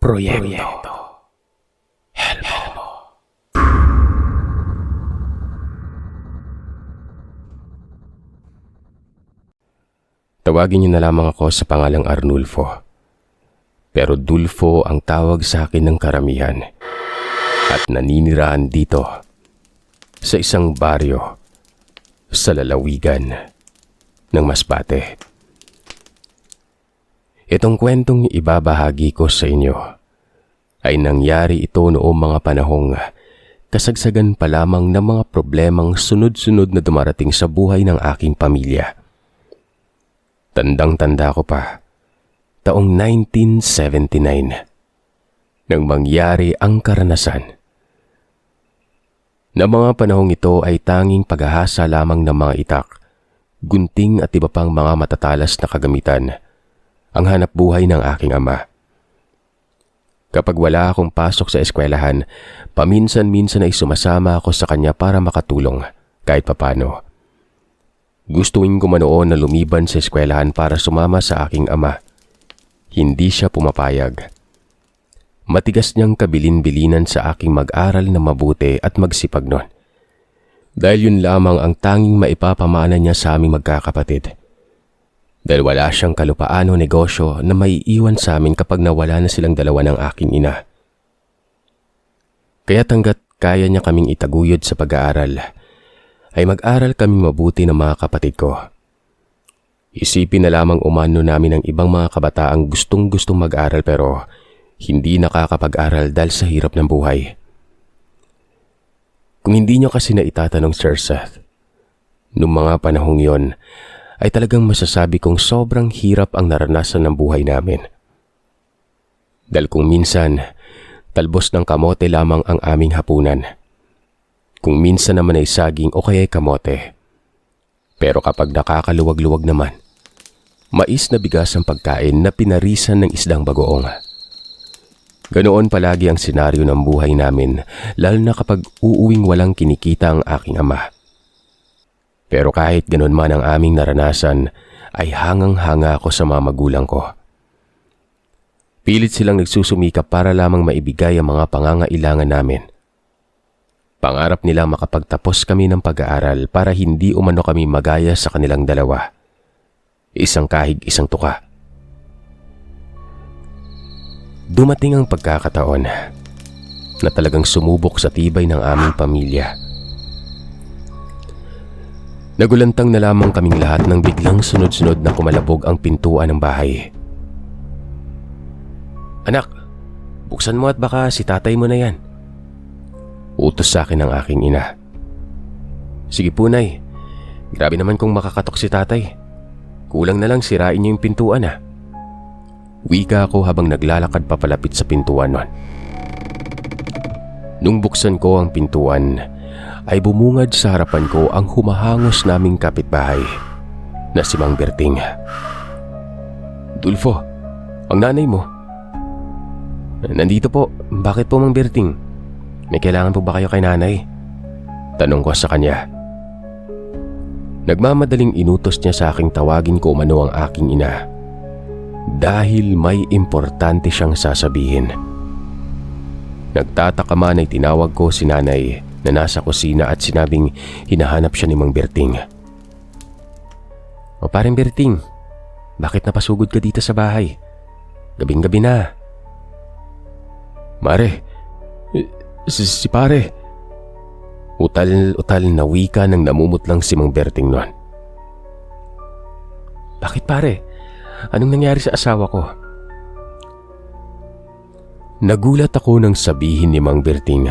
Proyekto Helmo. Tawagin niyo na lamang ako sa pangalang Arnulfo. Pero Dulfo ang tawag sa akin ng karamihan. At naninirahan dito sa isang baryo sa lalawigan ng Masbate. Itong kwentong ibabahagi ko sa inyo ay nangyari ito noong mga panahong kasagsagan pa lamang ng mga problemang sunod-sunod na dumarating sa buhay ng aking pamilya. Tandang-tanda ko pa, taong 1979, nang mangyari ang karanasan. Na mga panahong ito ay tanging paghahasa lamang ng mga itak, gunting at iba pang mga matatalas na kagamitan ang hanap buhay ng aking ama. Kapag wala akong pasok sa eskwelahan, paminsan-minsan ay sumasama ako sa kanya para makatulong kahit papano. Gustuin ko man noon na lumiban sa eskwelahan para sumama sa aking ama. Hindi siya pumapayag. Matigas niyang kabilin-bilinan sa aking mag-aral na mabuti at magsipag nun. Dahil yun lamang ang tanging maipapamana niya sa aming magkakapatid. Dahil wala siyang kalupaan o negosyo na maiiwan sa amin kapag nawala na silang dalawa ng aking ina. Kaya hanggat kaya niya kaming itaguyod sa pag-aaral, ay mag-aral kaming mabuti ng mga kapatid ko. Isipin na lamang umano namin ang ibang mga kabataang gustong-gustong mag-aral pero hindi nakakapag-aral dahil sa hirap ng buhay. Kung hindi niyo kasi na itatanong, Sir Seth, noong mga panahong yon, ay talagang masasabi kong sobrang hirap ang naranasan ng buhay namin. Dahil kung minsan, talbos ng kamote lamang ang aming hapunan. Kung minsan naman ay saging o kaya'y kamote. Pero kapag nakakaluwag-luwag naman, mais na bigas ang pagkain na pinarisan ng isdang bagoong. Ganoon palagi ang senaryo ng buhay namin, lalo na kapag uuwing walang kinikita ang aking ama. Pero kahit ganoon man ang aming naranasan, ay hangang-hanga ako sa mga magulang ko. Pilit silang nagsusumikap para lamang maibigay ang mga pangangailangan namin. Pangarap nila makapagtapos kami ng pag-aaral para hindi umano kami magaya sa kanilang dalawa. Isang kahig, isang tuka. Dumating ang pagkakataon na talagang sumubok sa tibay ng aming pamilya. Nagulantang na lamang kaming lahat nang biglang sunod-sunod na kumalabog ang pintuan ng bahay. "Anak, buksan mo at baka si tatay mo na yan." Utos sa akin ng aking ina. "Sige po, Nay. Grabe naman kung makakatok si tatay. Kulang na lang sirain niyo yung pintuan ah." Wika ako habang naglalakad papalapit sa pintuan nun. Nung buksan ko ang pintuan, ay bumungad sa harapan ko ang humahangos naming kapitbahay na si Mang Berting. "Dulfo, ang nanay mo." "Nandito po. Bakit po, Mang Berting? May kailangan po ba kayo kay nanay?" Tanong ko sa kanya. Nagmamadaling inutos niya sa aking tawagin ko umano ang aking ina dahil may importante siyang sasabihin. Nagtataka man ay tinawag ko si nanay na nasa kusina at sinabing hinahanap siya ni Mang Berting. "O parang Berting, bakit napasugod ka dito sa bahay? Gabing-gabi na." "Mare, si pare." Utal-utal na wika nang namumutlang si Mang Berting noon. "Bakit pare? Anong nangyari sa asawa ko?" Nagulat ako nang sabihin ni Mang Berting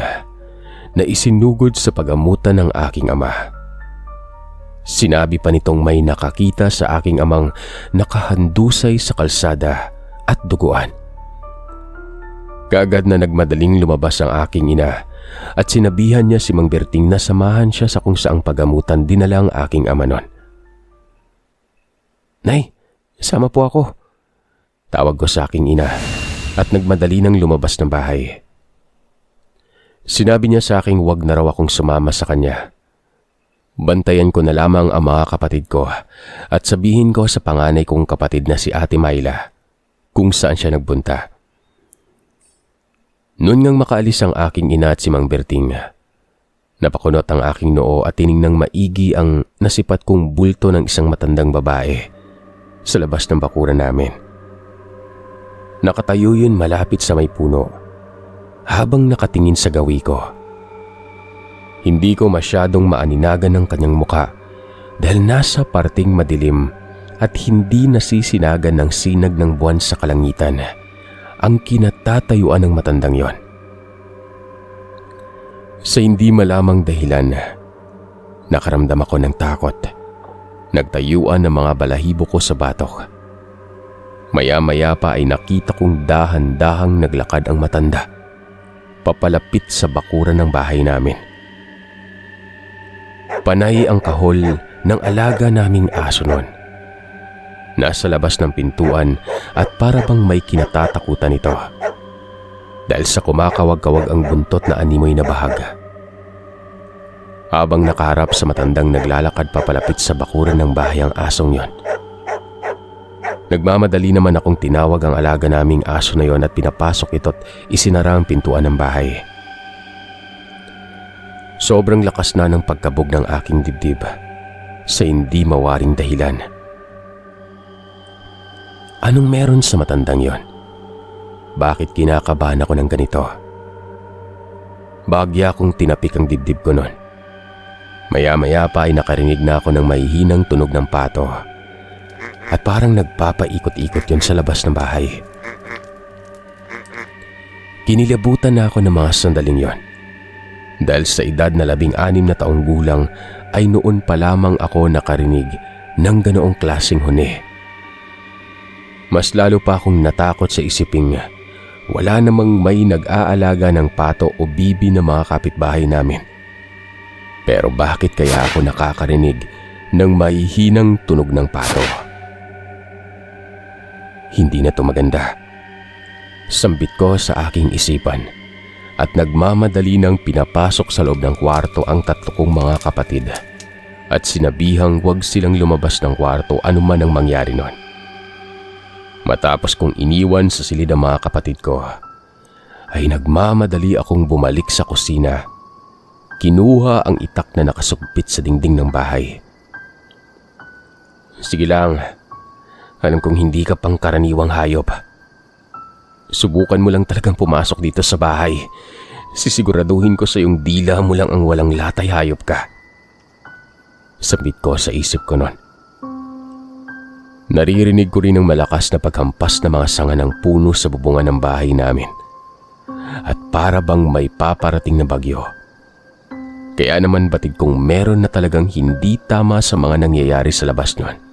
na isinugod sa pagamutan ng aking ama. Sinabi pa nitong may nakakita sa aking amang nakahandusay sa kalsada at duguan. Kaagad na nagmadaling lumabas ang aking ina at sinabihan niya si Mang Berting na samahan siya sa kung saang pagamutan dinala ang aking ama nun. "Nay, sama po ako." Tawag ko sa aking ina at nagmadali nang lumabas ng bahay. Sinabi niya sa aking wag na raw akong sumama sa kanya. Bantayan ko na lamang ang mga kapatid ko at sabihin ko sa panganay kong kapatid na si Ate Myla kung saan siya nagbunta. Noon ngang makaalis ang aking ina at si Mang Berting, napakunot ang aking noo at tiningnang maigi ang nasipat kong bulto ng isang matandang babae sa labas ng bakuran namin. Nakatayo yun malapit sa may puno habang nakatingin sa gawi ko. Hindi ko masyadong maaninagan ng kanyang muka dahil nasa parting madilim at hindi nasisinagan ng sinag ng buwan sa kalangitan ang kinatatayuan ng matandang yon. Sa hindi malamang dahilan, nakaramdam ako ng takot. Nagtayuan ng mga balahibo ko sa batok. Maya-maya pa ay nakita kong dahan-dahang naglakad ang matanda papalapit sa bakuran ng bahay namin. Panay ang kahol ng alaga naming aso noon. Nasa labas ng pintuan at para bang may kinatatakutan ito dahil sa kumakawag-kawag ang buntot na animoy na bahag. Habang nakaharap sa matandang naglalakad papalapit sa bakuran ng bahay ang asong yon, nagmamadali naman akong tinawag ang alaga naming aso na yon at pinapasok ito't isinara ang pintuan ng bahay. Sobrang lakas na ng pagkabog ng aking dibdib sa hindi mawaring dahilan. Anong meron sa matandang yon? Bakit kinakabahan ako ng ganito? Bagya kong tinapik ang dibdib ko noon. Maya-maya pa ay nakarinig na ako ng mahihinang tunog ng pato at parang nagpapaikot-ikot yun sa labas ng bahay. Kinilabutan na ako ng mga sandaling yon dahil sa edad na 16 na taong gulang ay noon pa lamang ako nakarinig ng ganoong klaseng huni. Mas lalo pa akong natakot sa isiping wala namang may nag-aalaga ng pato o bibi ng mga kapitbahay namin. Pero bakit kaya ako nakakarinig ng mahihinang tunog ng pato? Hindi na to maganda. Sambit ko sa aking isipan at nagmamadali ng pinapasok sa loob ng kwarto ang tatlo kong mga kapatid at sinabihang huwag silang lumabas ng kwarto anuman ang mangyari noon. Matapos kong iniwan sa silid ang mga kapatid ko, ay nagmamadali akong bumalik sa kusina. Kinuha ang itak na nakasugpit sa dingding ng bahay. Sige lang, alam kong hindi ka pangkaraniwang hayop. Subukan mo lang talagang pumasok dito sa bahay. Sisiguraduhin ko sa iyong dila mo lang ang walang latay hayop ka. Sambit ko sa isip ko noon. Naririnig ko rin ang malakas na paghampas ng mga sanga ng puno sa bubungan ng bahay namin. At para bang may paparating na bagyo. Kaya naman batid kong meron na talagang hindi tama sa mga nangyayari sa labas noon.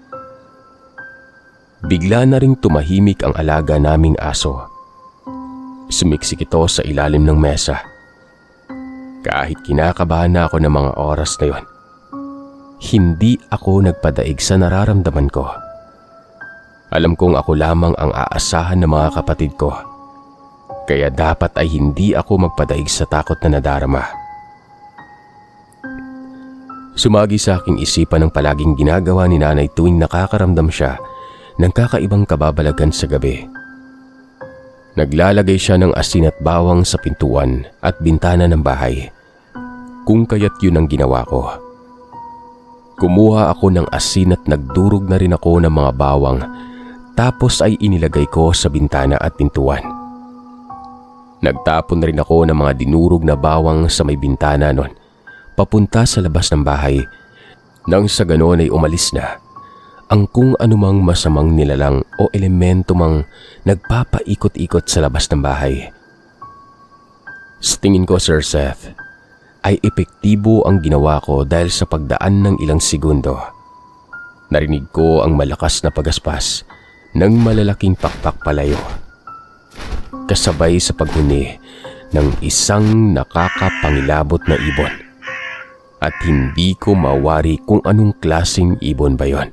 Bigla na ring tumahimik ang alaga naming aso. Sumiksik ito sa ilalim ng mesa. Kahit kinakabahan na ako ng mga oras na yon, hindi ako nagpadaig sa nararamdaman ko. Alam kong ako lamang ang aasahan ng mga kapatid ko. Kaya dapat ay hindi ako magpadaig sa takot na nadarama. Sumagi sa aking isipan ang palaging ginagawa ni nanay tuwing nakakaramdam siya ng kakaibang kababalagan sa gabi. Naglalagay siya ng asin at bawang sa pintuan at bintana ng bahay. Kung kaya't yun ang ginawa ko. Kumuha ako ng asin at nagdurog na rin ako ng mga bawang. Tapos ay inilagay ko sa bintana at pintuan. Nagtapon rin ako ng mga dinurog na bawang sa may bintana noon, papunta sa labas ng bahay, nang sa ganoon ay umalis na ang kung anumang masamang nilalang o elemento mang nagpapaikot-ikot sa labas ng bahay. Sa tingin ko, Sir Seth, ay epektibo ang ginawa ko dahil sa pagdaan ng ilang segundo. Narinig ko ang malakas na pagaspas ng malalaking pakpak palayo, kasabay sa paghuni ng isang nakakapangilabot na ibon. At hindi ko mawari kung anong klaseng ibon ba yon.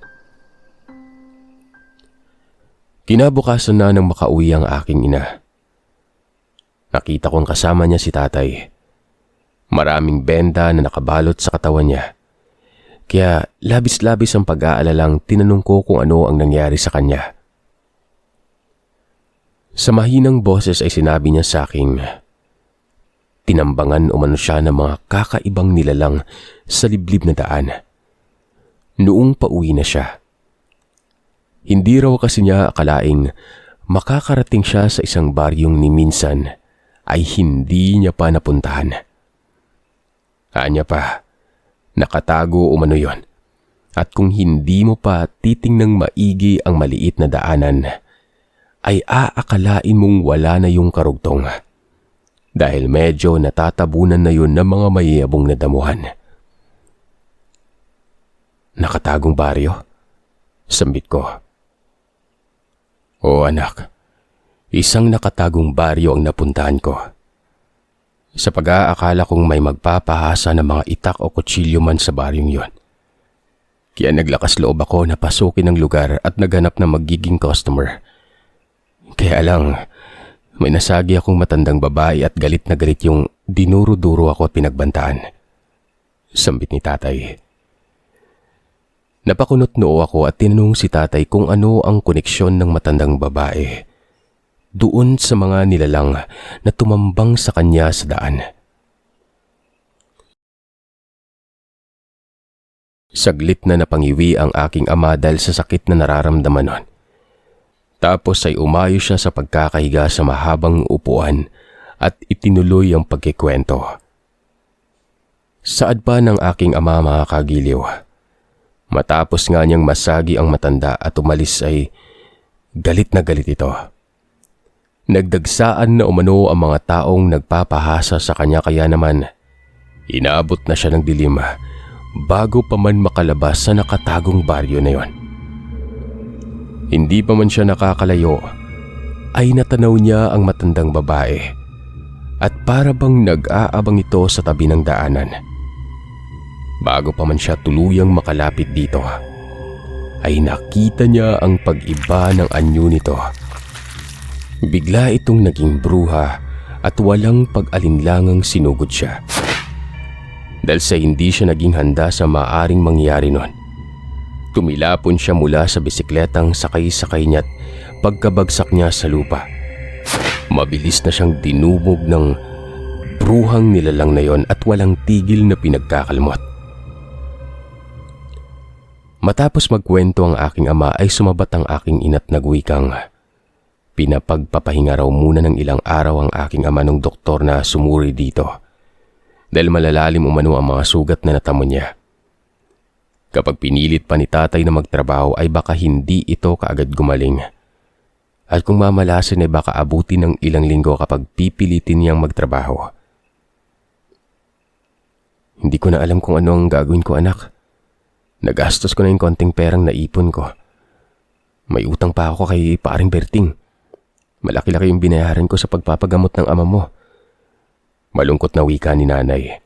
Kinabukasan na nang makauwi ang aking ina. Nakita kong kasama niya si tatay. Maraming benda na nakabalot sa katawan niya. Kaya labis-labis ang pag-aalalang tinanong ko kung ano ang nangyari sa kanya. Sa mahinang boses ay sinabi niya sa akin, tinambangan umano siya ng mga kakaibang nilalang sa liblib na daan. Noong pauwi na siya, hindi raw kasi niya akalaing makakarating siya sa isang baryong ni minsan ay hindi niya pa napuntahan. Anya pa, nakatago umano yon. At kung hindi mo pa titingnang maigi ang maliit na daanan, ay aakalain mong wala na yung karugtong. Dahil medyo natatabunan na yun ng mga mayayabong na damuhan. Nakatagong baryo? Sambit ko. Oo anak, isang nakatagong baryo ang napuntahan ko. Sa pag-aakala kong may magpapahasa ng mga itak o kutsilyo man sa baryong yon. Kaya naglakas loob ako na pasukin ang lugar at naghanap ng magiging customer. Kaya lang, may nasagi akong matandang babae at galit na galit yung dinuro-duro ako at pinagbantaan. Sambit ni tatay. Napakunot noo ako at tinanong si tatay kung ano ang koneksyon ng matandang babae doon sa mga nilalang na tumambang sa kanya sa daan. Saglit na napangiwi ang aking ama dahil sa sakit na nararamdaman nun. Tapos ay umayo siya sa pagkakahiga sa mahabang upuan at itinuloy ang pagkikwento. Saad pa ng aking ama mga kagiliw. Matapos nga niyang masagi ang matanda at umalis ay galit na galit ito. Nagdagsaan na umano ang mga taong nagpapahasa sa kanya kaya naman inaabot na siya ng dilim bago pa man makalabas sa nakatagong baryo na yon. Hindi pa man siya nakakalayo ay natanaw niya ang matandang babae at para bang nag-aabang ito sa tabi ng daanan. Bago pa man siya tuluyang makalapit dito, ay nakita niya ang pag-iba ng anyo nito. Bigla itong naging bruha at walang pag-alinlangang sinugod siya. Dahil sa hindi siya naging handa sa maaring mangyari nun, tumilapon siya mula sa bisikletang sakay-sakay niya at pagkabagsak niya sa lupa. Mabilis na siyang dinumog ng bruhang nilalang na yon at walang tigil na pinagkakalmot. Matapos magkwento ang aking ama ay sumabat ang aking ina't nagwikang pinapagpapahinga raw muna ng ilang araw ang aking ama ng doktor na sumuri dito dahil malalalim umano ang mga sugat na natamo niya. Kapag pinilit pa ni tatay na magtrabaho ay baka hindi ito kaagad gumaling. At kung mamalasin ay baka abutin ng ilang linggo kapag pipilitin niyang magtrabaho. Hindi ko na alam kung ano ang gagawin ko anak. Nagastos ko na yung konting perang naipon ko. May utang pa ako kay paring Berting. Malaki-laki yung binayaran ko sa pagpapagamot ng ama mo. Malungkot na wika ni nanay.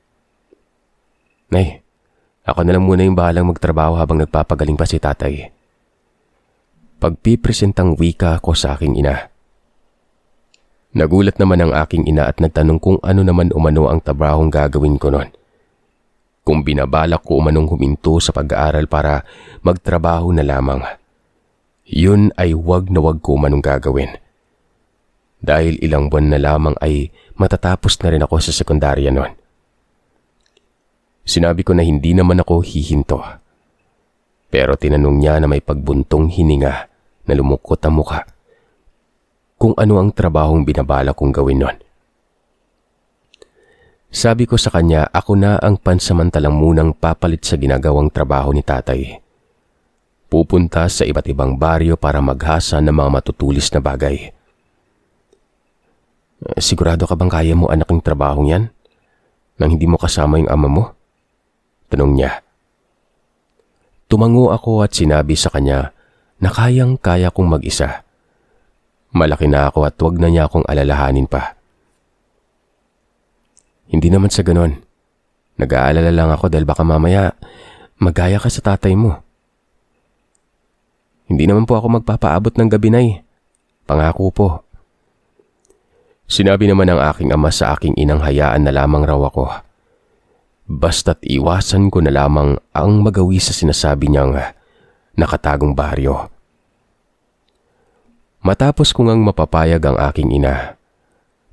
Nay, ako na lang muna yung bahalang magtrabaho habang nagpapagaling pa si tatay. Pagpipresentang wika ko sa aking ina. Nagulat naman ang aking ina at nagtanong kung ano naman umano ang trabahong gagawin ko noon. Kung binabalak ko umanong huminto sa pag-aaral para magtrabaho na lamang. Yun ay wag na wag ko umanong gagawin. Dahil ilang buwan na lamang ay matatapos na rin ako sa sekundarya noon. Sinabi ko na hindi naman ako hihinto. Pero tinanong niya na may pagbuntong hininga na lumukot ang mukha kung ano ang trabahong binabala kong gawin noon. Sabi ko sa kanya ako na ang pansamantalang munang papalit sa ginagawang trabaho ni tatay. Pupunta sa iba't ibang baryo para maghasa ng mga matutulis na bagay. Sigurado ka bang kaya mo anak ng trabahong yan? Nang hindi mo kasama yung ama mo? Tanong niya. Tumango ako at sinabi sa kanya na kayang-kaya kong mag-isa. Malaki na ako at wag na niya akong alalahanin pa. Hindi naman sa ganon. Nag-aalala lang ako dahil baka mamaya magaya ka sa tatay mo. Hindi naman po ako magpapaabot ng gabi na Pangako po. Sinabi naman ng aking ama sa aking inang hayaan na lamang raw ako. Basta't iwasan ko na lamang ang magawi sa sinasabi niyang nakatagong baryo. Matapos ko ngang mapapayag ang aking ina,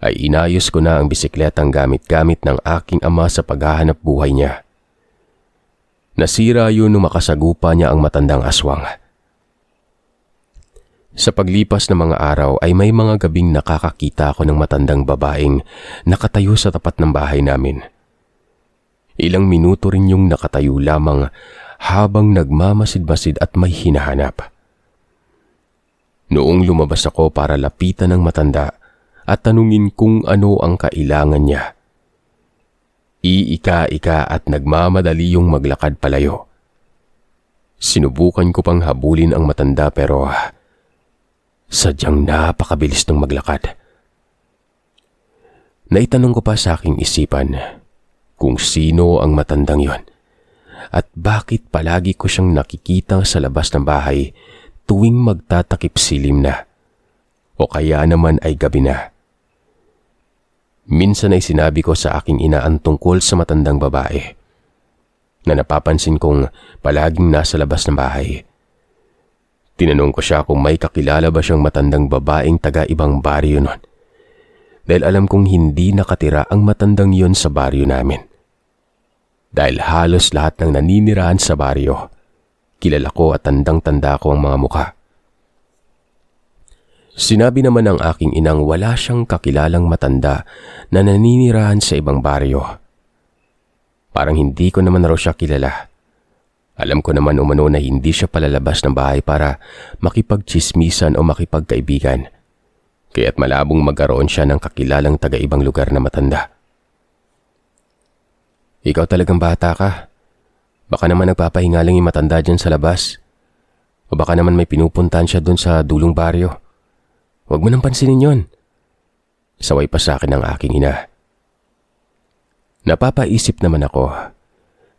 ay inayos ko na ang bisikletang gamit-gamit ng aking ama sa paghahanap buhay niya. Nasira yun nung makasagupa niya ang matandang aswang. Sa paglipas ng mga araw ay may mga gabing nakakakita ako ng matandang babaeng nakatayo sa tapat ng bahay namin. Ilang minuto rin yung nakatayo lamang habang nagmamasid-masid at may hinahanap. Noong lumabas ako para lapitan ng matanda at tanungin kung ano ang kailangan niya, iika-ika at nagmamadali yung maglakad palayo. Sinubukan ko pang habulin ang matanda pero sadyang napakabilis ng maglakad. Naitanong ko pa sa aking isipan kung sino ang matandang yon at bakit palagi ko siyang nakikita sa labas ng bahay tuwing magtatakip silim na o kaya naman ay gabi na. Minsan ay sinabi ko sa aking ina ang tungkol sa matandang babae na napapansin kong palaging nasa labas ng bahay. Tinanong ko siya kung may kakilala ba siyang matandang babaeng taga-ibang baryo nun. Dahil alam kong hindi nakatira ang matandang yon sa baryo namin. Dahil halos lahat ng naninirahan sa baryo, kilala ko at tandang-tanda ko ang mga mukha. Sinabi naman ng aking inang wala siyang kakilalang matanda na naninirahan sa ibang baryo. Parang hindi ko naman raw siya kilala. Alam ko naman umano na hindi siya palalabas ng bahay para makipagtsismisan o makipagkaibigan. Kaya't malabong magkaroon siya ng kakilalang taga-ibang lugar na matanda. Ikaw talagang bata ka. Baka naman nagpapahinga lang yung matanda dyan sa labas. O baka naman may pinupuntahan siya dun sa dulong baryo. Huwag mo nang pansinin yon. Saway pa sa akin ng aking ina. Napapaisip naman ako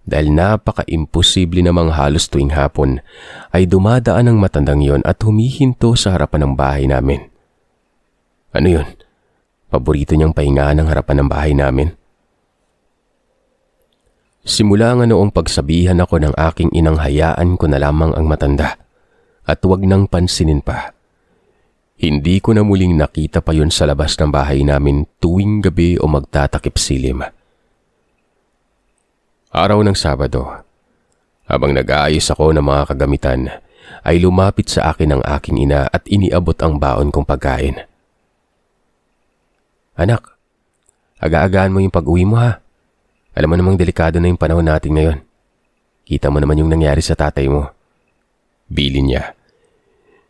dahil napaka-imposible namang halos tuwing hapon ay dumadaan ang matandang yon at humihinto sa harapan ng bahay namin. Ano yun? Paborito niyang pahingaan ang harapan ng bahay namin? Simula nga noong pagsabihan ako ng aking inang hayaan ko na lamang ang matanda at huwag nang pansinin pa. Hindi ko na muling nakita pa yun sa labas ng bahay namin tuwing gabi o magtatakip silim. Araw ng Sabado, habang nag-aayos ako ng mga kagamitan, ay lumapit sa akin ang aking ina at iniabot ang baon kong pagkain. Anak, aga-agaan mo yung pag-uwi mo ha. Alam mo namang delikado na yung panahon natin ngayon. Kita mo naman yung nangyari sa tatay mo. Bilin niya.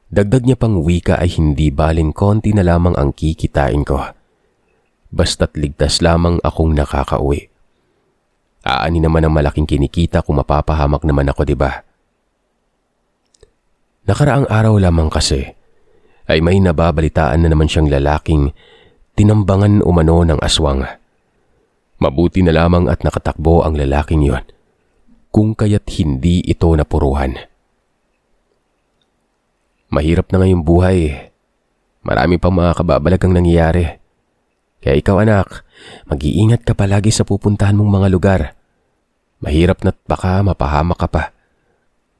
Dagdag niya pang wika ay hindi baling konti na lamang ang kikitain ko. Basta't ligtas lamang akong nakakauwi. Aani naman ang malaking kinikita kung mapapahamak naman ako, diba? Nakaraang araw lamang kasi ay may nababalitaan na naman siyang lalaking tinambangan umano ng aswang. Mabuti na lamang at nakatakbo ang lalaking yon, kung kaya't hindi ito napuruhan. Mahirap na ngayong buhay. Marami pang mga kababalagang nangyayari. Kaya ikaw anak, mag-iingat ka palagi sa pupuntahan mong mga lugar. Mahirap na't baka mapahamak ka pa.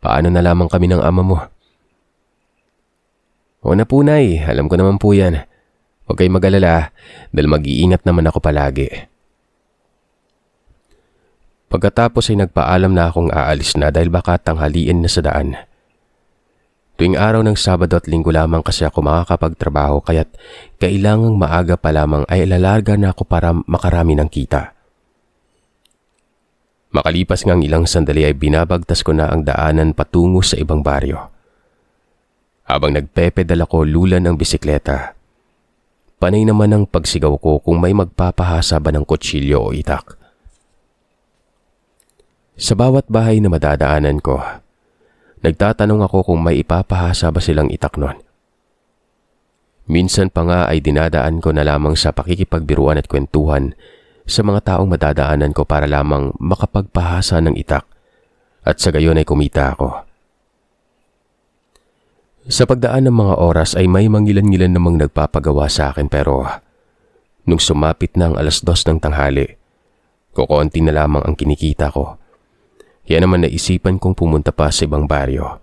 Paano na lamang kami ng ama mo? O na po nay, alam ko naman po yan. Huwag kayong mag-alala dahil mag-iingat naman ako palagi. Pagkatapos ay nagpaalam na akong aalis na dahil baka tanghaliin na sa daan. Tuwing araw ng Sabado at Linggo lamang kasi ako makakapagtrabaho kaya't kailangang maaga pa lamang ay lalarga na ako para makarami ng kita. Makalipas ngang ilang sandali ay binabagtas ko na ang daanan patungo sa ibang baryo. Habang nagpepedal ako lulan ng bisikleta, panay naman ang pagsigaw ko kung may magpapahasa ba ng kutsilyo o itak. Sa bawat bahay na madadaanan ko, nagtatanong ako kung may ipapahasa ba silang itak nun. Minsan pa nga ay dinadaan ko na lamang sa pakikipagbiruan at kwentuhan sa mga taong madadaanan ko para lamang makapagpahasa ng itak at sa gayon ay kumita ako. Sa pagdaan ng mga oras ay may mangilan-ngilan namang nagpapagawa sa akin pero nung sumapit na ang 2:00 ng tanghali, kukonti na lamang ang kinikita ko. Kaya naman naisipan kong pumunta pa sa ibang baryo.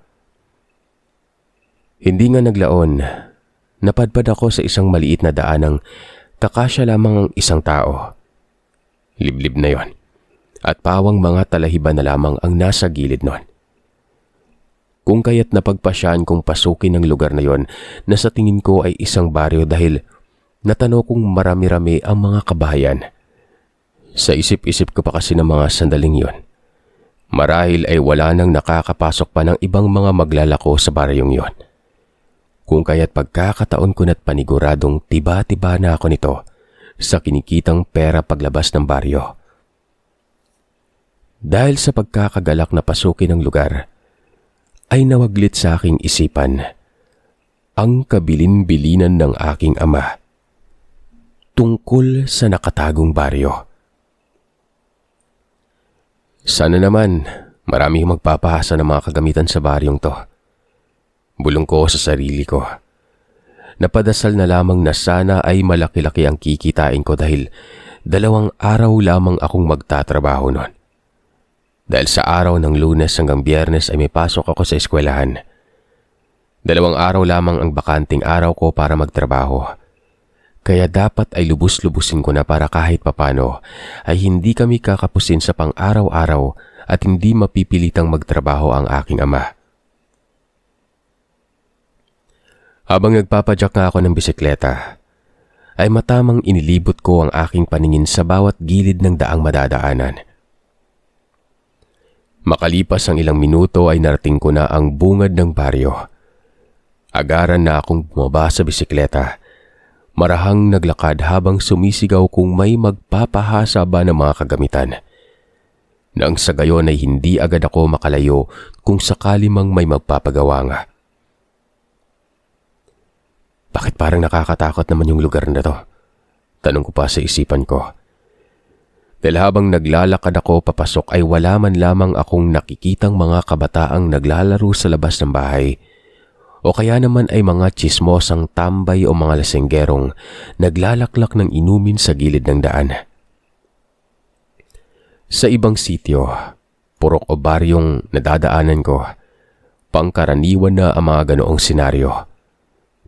Hindi nga naglaon, napadpad ako sa isang maliit na daanang kakasya lamang ang isang tao. Liblib na yon, at pawang mga talahiban na lamang ang nasa gilid nun. Kung kaya't napagpasyaan kong pasukin ang lugar na yon na sa tingin ko ay isang baryo dahil natanaw kong marami-rami ang mga kabahayan. Sa isip-isip ko pa kasi ng mga sandaling yon, marahil ay wala nang nakakapasok pa ng ibang mga maglalako sa baryong yon. Kung kaya't pagkakataon ko na't paniguradong tiba-tiba na ako nito sa kinikitang pera paglabas ng baryo. Dahil sa pagkakagalak na pasukin ang lugar, ay nawaglit sa aking isipan ang kabilin-bilinan ng aking ama tungkol sa nakatagong baryo. Sana naman maraming magpapahasa ng mga kagamitan sa baryong to. Bulong ko sa sarili ko. Napadasal na lamang na sana ay malaki-laki ang kikitain ko dahil 2 araw lamang akong magtatrabaho nun. Dahil sa araw ng Lunes hanggang Biyernes ay may pasok ako sa eskwelahan. 2 araw lamang ang bakanting araw ko para magtrabaho. Kaya dapat ay lubos-lubusin ko na para kahit papano ay hindi kami kakapusin sa pang-araw-araw at hindi mapipilitang magtrabaho ang aking ama. Habang nagpapadyak nga ako ng bisikleta, ay matamang inilibot ko ang aking paningin sa bawat gilid ng daang madadaanan. Makalipas ang ilang minuto ay narating ko na ang bungad ng baryo. Agaran na akong bumaba sa bisikleta. Marahang naglakad habang sumisigaw kung may magpapahasa ba ng mga kagamitan. Nang sa gayon ay hindi agad ako makalayo kung sakali mang may magpapagawa nga. Bakit parang nakakatakot naman yung lugar na to? Tanong ko pa sa isipan ko. Dahil habang naglalakad ako papasok ay wala man lamang akong nakikitang mga kabataang naglalaro sa labas ng bahay o kaya naman ay mga tsismosang tambay o mga lasenggerong naglalaklak ng inumin sa gilid ng daan. Sa ibang sityo, purok o baryong nadadaanan ko, pangkaraniwan na ang mga ganoong senaryo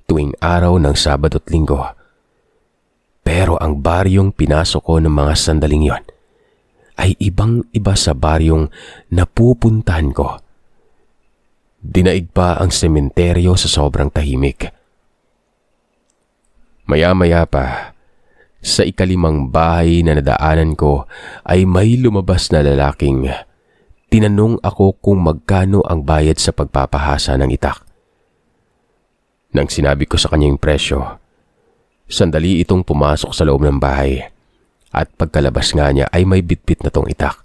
tuwing araw ng Sabado at Linggo. Pero ang baryong pinasok ko ng mga sandaling yon ay ibang-iba sa baryong napupuntahan ko. Dinaig pa ang sementeryo sa sobrang tahimik. Maya-maya pa, sa 5 bahay na nadaanan ko ay may lumabas na lalaking tinanong ako kung magkano ang bayad sa pagpapahasa ng itak. Nang sinabi ko sa kanya yung presyo, sandali itong pumasok sa loob ng bahay at pagkalabas nga niya ay may bitbit na tong itak.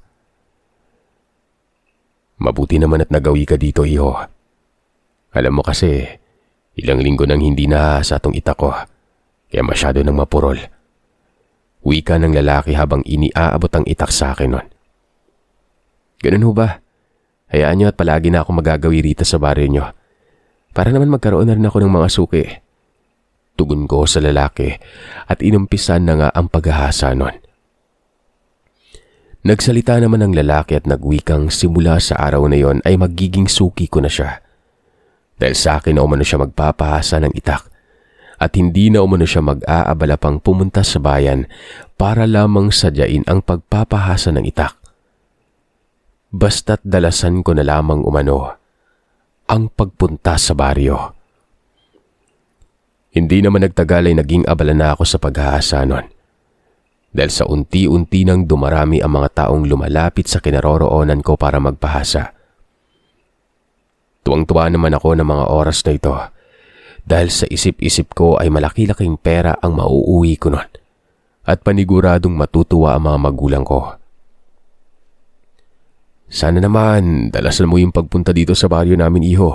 Mabuti naman at nagawi ka dito, iho. Alam mo kasi, ilang linggo nang hindi nahasa tong itak ko, kaya masyado nang mapurol. Wika ng lalaki habang iniaabot ang itak sa akin nun. Ganun ho ba? Hayaan niyo at palagi na ako magagawi rito sa baryo niyo. Para naman magkaroon na rin ako ng mga suki. Tugon ko sa lalaki at inumpisan na nga ang paghahasa nun. Nagsalita naman ang lalaki at nagwikang simula sa araw na yon ay magiging suki ko na siya. Dahil sa akin na umano siya magpapahasa ng itak at hindi na umano siya mag-aabala pang pumunta sa bayan para lamang sadyain ang pagpapahasa ng itak. Basta't dalasan ko na lamang umano ang pagpunta sa baryo. Hindi naman nagtagal ay naging abala na ako sa paghahasa nun. Dahil sa unti-unti nang dumarami ang mga taong lumalapit sa kinaroroonan ko para magpahasa. Tuwang-tuwa naman ako ng mga oras na ito dahil sa isip-isip ko ay malaki-laking pera ang mauuwi ko nun at paniguradong matutuwa ang mga magulang ko. Sana naman dalasan mo yung pagpunta dito sa baryo namin, iho.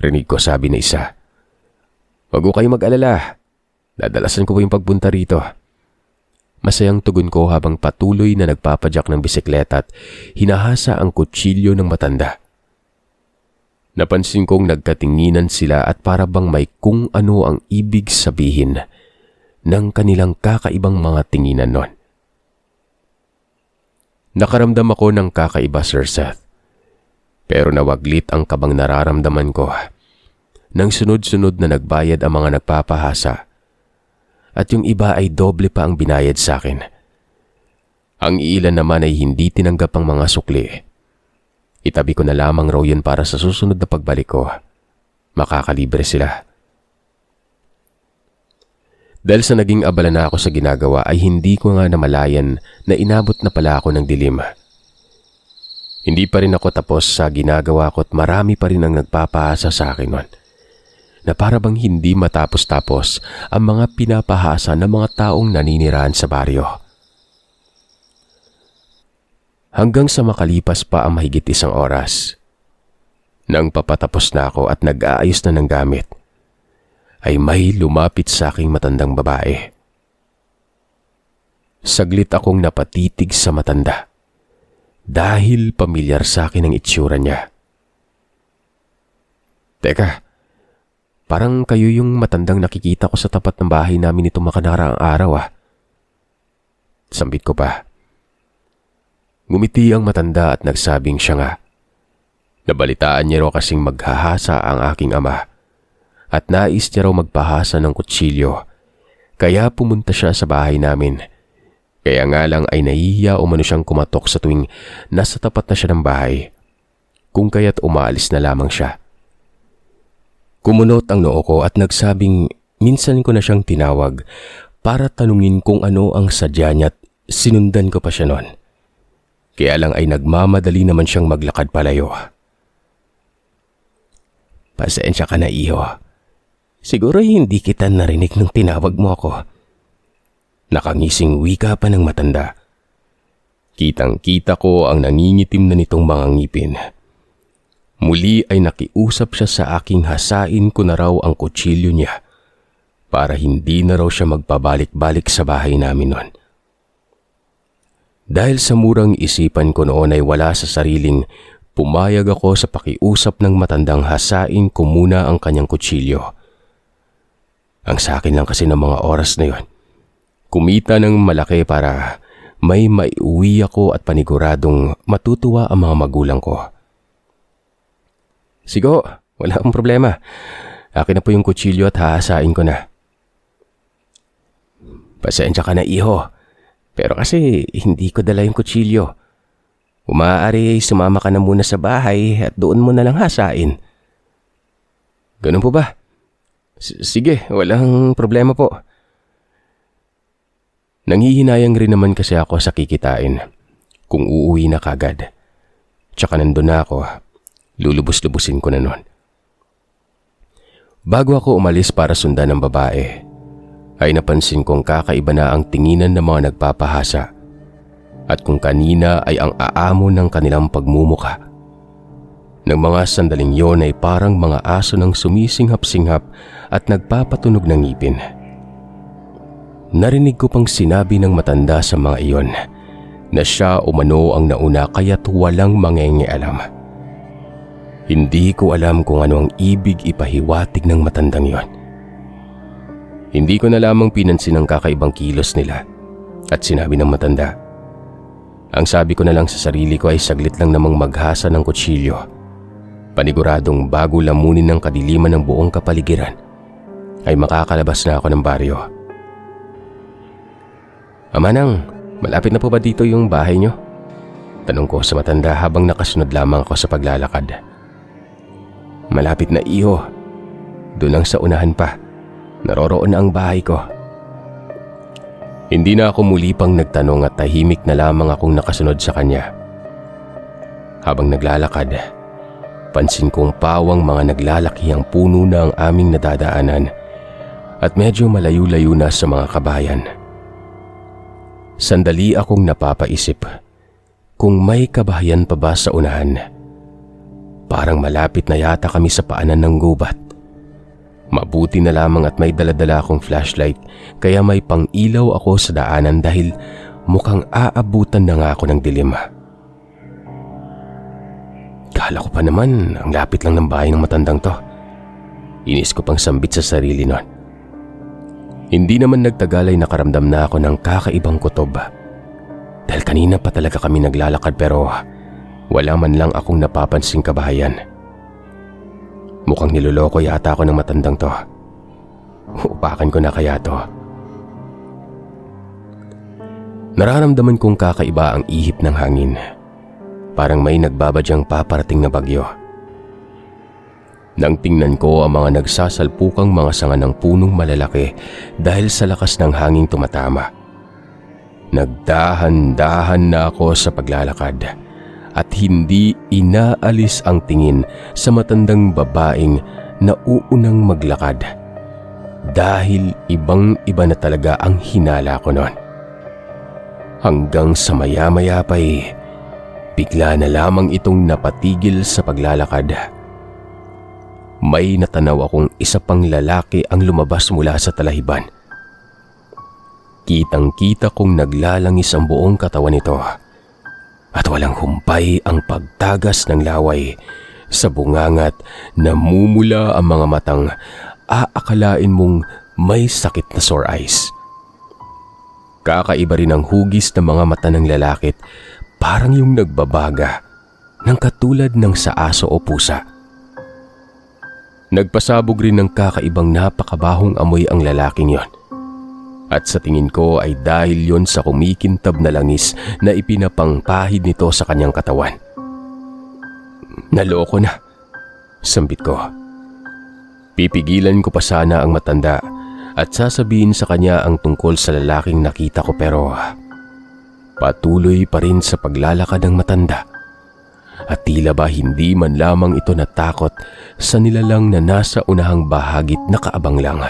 Rinig ko sabi na isa. Wag ko kayong mag-alala. Dadalasan ko po yung pagpunta rito. Masayang tugon ko habang patuloy na nagpapadyak ng bisikleta at hinahasa ang kutsilyo ng matanda. Napansin kong nagkatinginan sila at para bang may kung ano ang ibig sabihin ng kanilang kakaibang mga tinginan nun. Nakaramdam ako ng kakaiba, Sir Seth. Pero nawaglit ang kabang nararamdaman ko nang sunod-sunod na nagbayad ang mga nagpapahasa at yung iba ay doble pa ang binayad sa akin. Ang ilan naman ay hindi tinanggap ang mga sukli. Itabi ko na lamang raw yun para sa susunod na pagbalik ko. Makakalibre sila. Dahil sa naging abala na ako sa ginagawa ay hindi ko nga namalayan na inabot na pala ako ng dilim. Hindi pa rin ako tapos sa ginagawa ko at marami pa rin ang nagpapahasa sa akin nun. Na para bang hindi matapos-tapos ang mga pinapahasa ng mga taong naninirahan sa baryo. Hanggang sa makalipas pa ang mahigit 1 oras. Nang papatapos na ako at nag-aayos na ng gamit, ay may lumapit sa aking matandang babae. Saglit akong napatitig sa matanda dahil pamilyar sa akin ang itsura niya. Teka, parang kayo yung matandang nakikita ko sa tapat ng bahay namin itong makaraang araw ah. Sambit ko pa. Ngumiti ang matanda at nagsabing siya nga. Nabalitaan niya raw kasing maghahasa ang aking ama at nais niya raw magpahasa ng kutsilyo. Kaya pumunta siya sa bahay namin. Kaya nga lang ay nahihiya umano siyang kumatok sa tuwing nasa tapat na siya ng bahay. Kung kaya't umaalis na lamang siya. Kumunot ang noo ko at nagsabing minsan ko na siyang tinawag para tanungin kung ano ang sadya niya at sinundan ko pa siya noon. Kaya lang ay nagmamadali naman siyang maglakad palayo. Pasensya ka na, iho. Siguro hindi kita narinig nung tinawag mo ako. Nakangising wika pa ng matanda. Kitang-kita ko ang nangingitim na nitong mga ngipin. Muli ay nakiusap siya sa aking hasain ko na raw ang kutsilyo niya para hindi na raw siya magpabalik-balik sa bahay namin noon. Dahil sa murang isipan ko noon ay wala sa sariling, pumayag ako sa pakiusap ng matandang hasain ko muna ang kanyang kutsilyo. Ang sa akin lang kasi ng mga oras na yon, kumita ng malaki para may maiuwi ako at paniguradong matutuwa ang mga magulang ko. Sigo, wala akong problema. Akin na po yung kutsilyo at hahasain ko na. Pasensya ka na, iho. Pero kasi hindi ko dala yung kutsilyo. Umaari ay sumama ka na muna sa bahay at doon mo na lang hasain. Ganun po ba? Sige, walang problema po. Nanghihinayang rin naman kasi ako sa kikitain kung uuwi na kagad. Tsaka nandun na ako, lulubos-lubusin ko na nun. Bago ako umalis para sundan ng babae, ay napansin kong kakaiba na ang tinginan ng mga nagpapahasa at kung kanina ay ang aamo ng kanilang pagmumukha. Nang mga sandaling yon ay parang mga aso nang sumisinghap-singhap at nagpapatunog ng ngipin. Narinig ko pang sinabi ng matanda sa mga iyon na siya umano ang nauna kaya't walang mangingialam. Hindi ko alam kung ano ang ibig ipahiwatig ng matandang yon. Hindi ko na lamang pinansin ang kakaibang kilos nila at sinabi ng matanda. Ang sabi ko na lang sa sarili ko ay saglit lang namang maghasa ng kutsilyo. Paniguradong bago lamunin ng kadiliman ng buong kapaligiran ay makakalabas na ako ng baryo. Amanang, malapit na po ba dito yung bahay nyo? Tanong ko sa matanda habang nakasunod lamang ako sa paglalakad. Malapit na, iho. Doon lang sa unahan pa. Naroroon na ang bahay ko. Hindi na ako muli pang nagtanong at tahimik na lamang akong nakasunod sa kanya. Habang naglalakad, pansin kong pawang mga naglalaki ang puno na ang aming nadadaanan at medyo malayo-layo na sa mga kabayan. Sandali akong napapaisip kung may kabahayan pa ba sa unahan. Parang malapit na yata kami sa paanan ng gubat. Mabuti na lamang at may daladala akong flashlight kaya may pang-ilaw ako sa daanan dahil mukhang aabutan na nga ako ng dilim. Kala ko pa naman ang lapit lang ng bahay ng matandang to. Inis ko pang sambit sa sarili nun. Hindi naman nagtagal ay nakaramdam na ako ng kakaibang kutob. Dahil kanina pa talaga kami naglalakad pero wala man lang akong napapansing kabahayan. Mukhang niloloko yata ako ng matandang to. Upakan ko na kaya to. Nararamdaman kong kakaiba ang ihip ng hangin. Parang may nagbabadyang paparating na bagyo. Nang tingnan ko ang mga nagsasalpukang mga sanga ng punong malalaki dahil sa lakas ng hanging tumatama. Nagdahan-dahan na ako sa paglalakad at hindi inaalis ang tingin sa matandang babaeng nauunang maglakad dahil ibang-iba na talaga ang hinala ko noon. Hanggang sa maya-maya pa'y bigla na lamang itong napatigil sa paglalakad. May natanaw akong isa pang lalaki ang lumabas mula sa talahiban. Kitang-kita kong naglalangis ang buong katawan nito at walang humpay ang pagtagas ng laway sa bungangat. Namumula ang mga matang aakalain mong may sakit na sore eyes. Kakaiba rin ang hugis ng mga mata ng lalakit, parang yung nagbabaga ng katulad ng sa aso o pusa. Nagpasabog rin ng kakaibang napakabahong amoy ang lalaking yon. At sa tingin ko ay dahil yon sa kumikintab na langis na ipinapangpahid nito sa kanyang katawan. Naloko na, sambit ko. Pipigilan ko pa sana ang matanda at sasabihin sa kanya ang tungkol sa lalaking nakita ko, pero patuloy pa rin sa paglalakad ng matanda. At tila ba hindi man lamang ito natakot sa nilalang na nasa unahang bahagit nakaabang lang.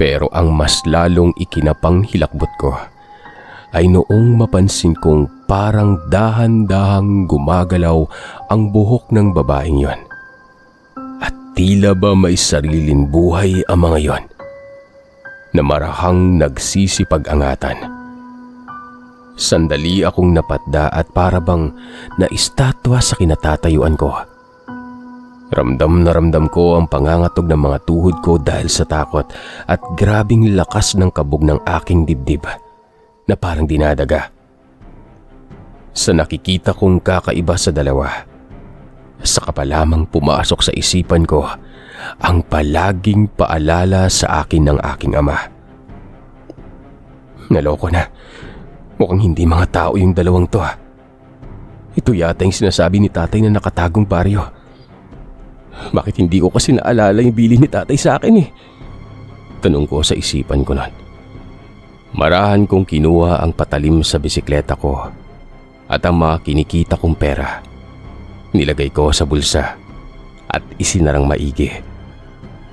Pero ang mas lalong ikinapang hilakbot ko ay noong mapansin kong parang dahan-dahang gumagalaw ang buhok ng babaeng yon. At tila ba may sariling buhay ang mga yon na marahang nagsisipag-angatan. Sandali akong napatda at para bang naistatwa sa kinatatayuan ko. Ramdam na ramdam ko ang pangangatog ng mga tuhod ko dahil sa takot at grabing lakas ng kabog ng aking dibdib na parang dinadaga. Sa nakikita kong kakaiba sa dalawa, saka pa lamang pumasok sa isipan ko ang palaging paalala sa akin ng aking ama. Naloko na. Mukhang hindi mga tao yung dalawang to. Ito yata yung sinasabi ni tatay na nakatagong baryo. Bakit hindi ko kasi naalala yung bilin ni tatay sa akin Tanong ko sa isipan ko nun. Marahan kong kinuha ang patalim sa bisikleta ko at ang mga kinikita kong pera. Nilagay ko sa bulsa at isinarang maigi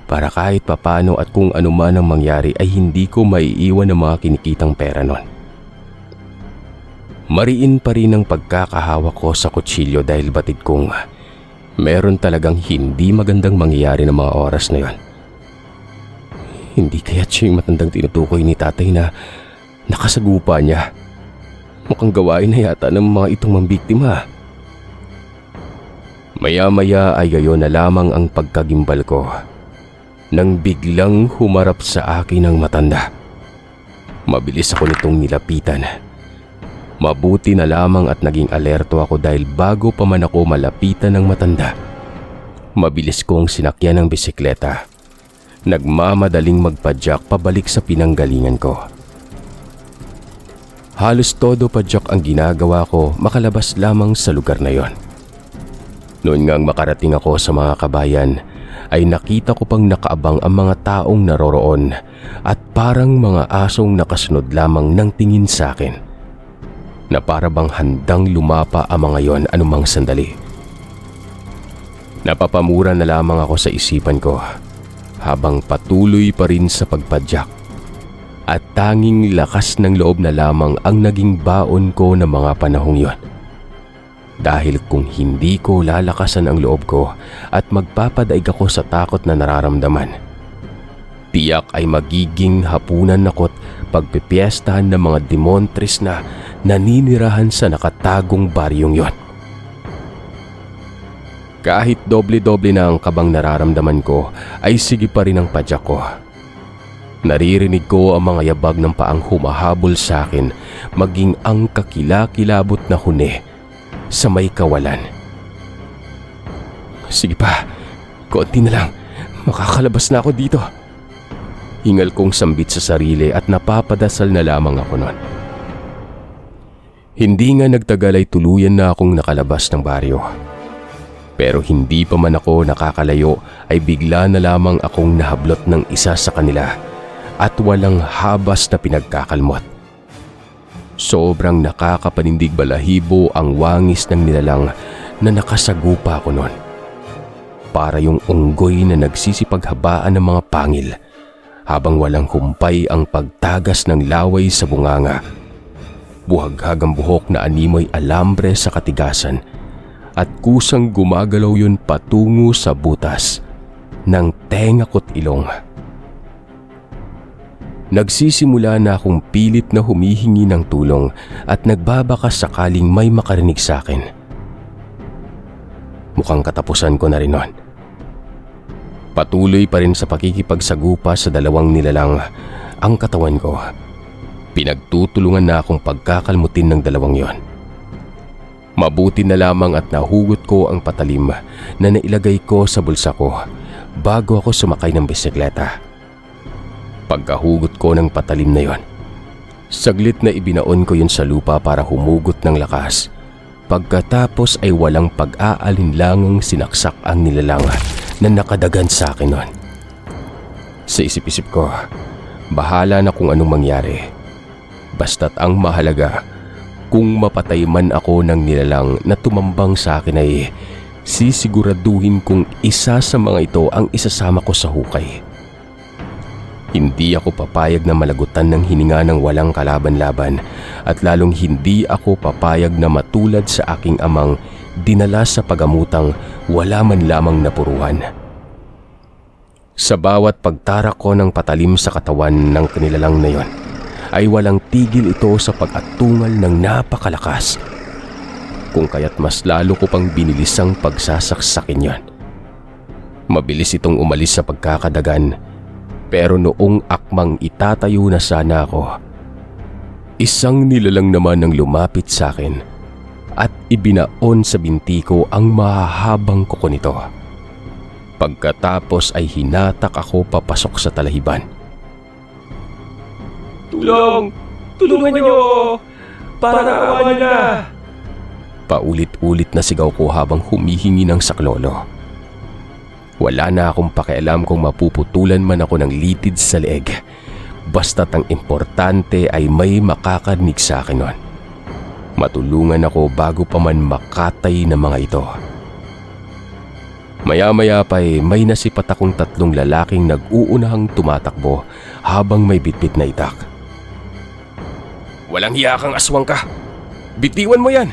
para kahit papano at kung ano man ang mangyari ay hindi ko maiiwan ang mga kinikitang pera nun. Mariin pa rin ang pagkakahawak ko sa kutsilyo dahil batid kong meron talagang hindi magandang mangyayari ng mga oras na yon. Hindi kaya siya yung matandang tinutukoy ni tatay na nakasagupa niya. Mukhang gawain na yata ng mga itong mambiktima. Maya-maya ay gayon na lamang ang pagkagimbal ko nang biglang humarap sa akin ang matanda. Mabilis ako nitong nilapitan. Mabuti na lamang at naging alerto ako dahil bago pa man ako malapitan ng matanda, mabilis kong sinakyan ang bisikleta. Nagmamadaling magpadyak pabalik sa pinanggalingan ko. Halos todo padyak ang ginagawa ko makalabas lamang sa lugar na yon. Noon ngang makarating ako sa mga kabayan, ay nakita ko pang nakaabang ang mga taong naroroon at parang mga asong nakasunod lamang ng tingin sa akin, na para bang handang lumapa ang mga yon anumang sandali. Napapamura na lamang ako sa isipan ko habang patuloy pa rin sa pagpadyak at tanging lakas ng loob na lamang ang naging baon ko ng mga panahong yon. Dahil kung hindi ko lalakasan ang loob ko at magpapadaig ako sa takot na nararamdaman, tiyak ay magiging hapunan ako't pagpipiestahan ng mga demontres na naninirahan sa nakatagong baryong yon. Kahit doble-doble na ang kabang nararamdaman ko, ay sige pa rin ang padyak ko. Naririnig ko ang mga yabag ng paang humahabol sa akin, maging ang kakilakilabot na huni sa may kawalan. Sige pa, konti na lang, makakalabas na ako dito. Hingal kong sambit sa sarili at napapadasal na lamang ako nun. Hindi nga nagtagal ay tuluyan na akong nakalabas ng baryo. Pero hindi pa man ako nakakalayo ay bigla na lamang akong nahablot ng isa sa kanila at walang habas na pinagkakalmot. Sobrang nakakapanindig balahibo ang wangis ng nilalang na nakasagupa ko noon. Para yung unggoy na nagsisipaghabaan ng mga pangil habang walang humpay ang pagtagas ng laway sa bunganga. Buhaghagang buhok na animoy alambre sa katigasan at kusang gumagalaw yun patungo sa butas ng tenga ko't ilong. Nagsisimula na akong pilit na humihingi ng tulong at nagbabaka sakaling may makarinig sa akin. Mukhang katapusan ko na rin nun. Patuloy pa rin sa pakikipagsagupa sa dalawang nilalang ang katawan ko. Pinagtutulungan na akong pagkakalmutin ng dalawang yon. Mabuti na lamang at nahugot ko ang patalim na nailagay ko sa bulsa ko bago ako sumakay ng bisikleta. Pagkahugot ko ng patalim na yon, saglit na ibinaon ko yun sa lupa para humugot ng lakas. Pagkatapos ay walang pag-aalinlangang sinaksak ang nilalang na nakadagan sa akin nun. Sa isip-isip ko, bahala na kung anong mangyari. Basta't ang mahalaga, kung mapatay man ako ng nilalang na tumambang sa akin ay sisiguraduhin kong isa sa mga ito ang isasama ko sa hukay. Hindi ako papayag na malagutan ng hininga ng walang kalaban-laban at lalong hindi ako papayag na matulad sa aking amang dinala sa pagamutang wala man lamang napuruhan. Sa bawat pagtarak ko ng patalim sa katawan ng kanilalang na yon, ay walang tigil ito sa pag-atungal ng napakalakas. Kung kaya't mas lalo ko pang binilisang pagsasaksakin yon. Mabilis itong umalis sa pagkakadagan. Pero noong akmang itatayo na sana ako, isang nilalang naman ang lumapit sa akin at ibinaon sa binti ko ang mahahabang kuko nito. Pagkatapos ay hinatak ako papasok sa talahiban. Tulong! Tulungan niyo! Parang awa niyo na! Paulit-ulit na sigaw ko habang humihingi ng saklolo. Wala na akong pakialam kung mapuputulan man ako ng litid sa leeg. Basta't ang importante ay may makakarinig sa akin nun. Matulungan ako bago pa man makatay ng mga ito. Maya-maya pa'y may nasipat akong tatlong lalaking nag-uunahang tumatakbo habang may bitbit na itak. Walang hiya kang aswang ka! Bitiwan mo yan!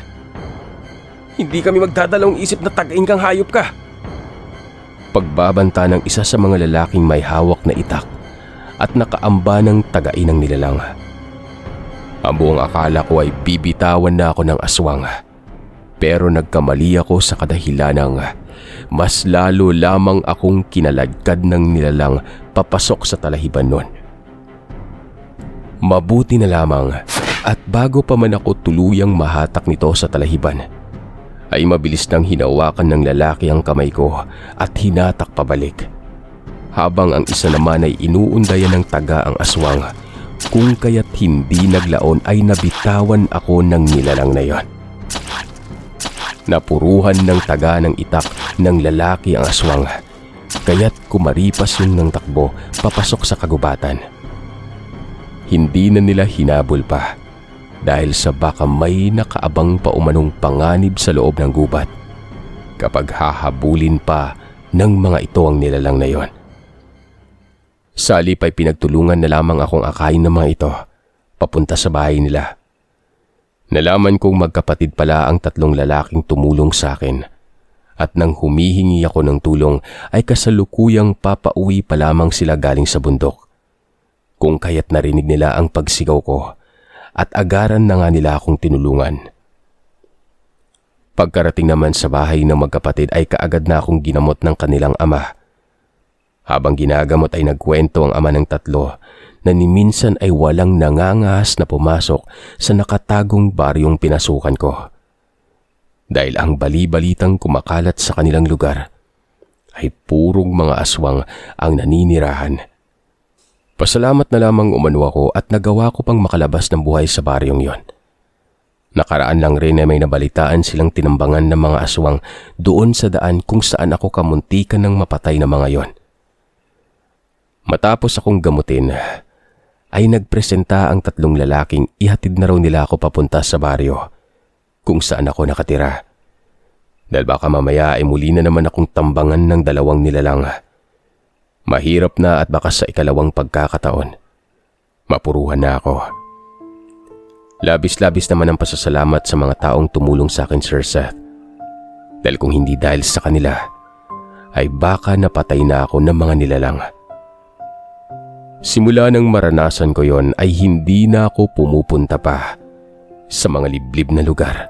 Hindi kami magdadalawang isip na tagain kang hayop ka! Pagbabanta ng isa sa mga lalaking may hawak na itak at nakaamba ng tagainang nilalang. Ang buong akala ko ay bibitawan na ako ng aswang. Pero nagkamali ako sa kadahilanang mas lalo lamang akong kinaladkad ng nilalang papasok sa talahiban nun. Mabuti na lamang at bago pa man ako tuluyang mahatak nito sa talahiban, ay mabilis nang hinawakan ng lalaki ang kamay ko at hinatak pabalik. Habang ang isa naman ay inuundayan ng taga ang aswang, kung kaya't hindi naglaon ay nabitawan ako ng nilalang na yon. Napuruhan ng taga ng itak ng lalaki ang aswang, kaya't kumaripas yung ng takbo papasok sa kagubatan. Hindi na nila hinabol pa dahil sa baka may nakaabang pa umanong panganib sa loob ng gubat kapag hahabulin pa ng mga ito ang nilalang na yon. Sa halip ay pinagtulungan na lamang akong akayin ng mga ito papunta sa bahay nila. Nalaman kong magkapatid pala ang tatlong lalaking tumulong sa akin at nang humihingi ako ng tulong ay kasalukuyang papauwi pa lamang sila galing sa bundok. Kung kaya't narinig nila ang pagsigaw ko at agaran na nga nila akong tinulungan. Pagkarating naman sa bahay ng magkapatid ay kaagad na akong ginamot ng kanilang ama. Habang ginagamot ay nagkwento ang ama ng tatlo na ni minsan ay walang nangangahas na pumasok sa nakatagong baryong pinasukan ko. Dahil ang bali-balitang kumakalat sa kanilang lugar ay purong mga aswang ang naninirahan. Pasalamat na lamang umano ako at nagawa ko pang makalabas ng buhay sa baryong yon. Nakaraan lang rin ay may nabalitaan silang tinambangan ng mga aswang doon sa daan kung saan ako kamuntikan ng mapatay na mga yon. Matapos akong gamutin, ay nagpresenta ang 3 lalaking ihatid na raw nila ako papunta sa baryo kung saan ako nakatira. Dahil baka mamaya ay muli na naman akong tambangan ng 2 nilalang. Mahirap na at baka sa ikalawang pagkakataon, mapuruhan na ako. Labis-labis naman ang pasasalamat sa mga taong tumulong sa akin, Sir Seth. Dahil kung hindi dahil sa kanila, ay baka napatay na ako ng mga nilalang. Simula nang maranasan ko yon ay hindi na ako pumupunta pa sa mga liblib na lugar.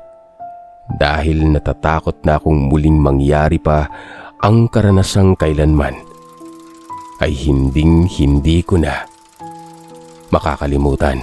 Dahil natatakot na akong muling mangyari pa ang karanasang kailanman ay hindi ko na makakalimutan.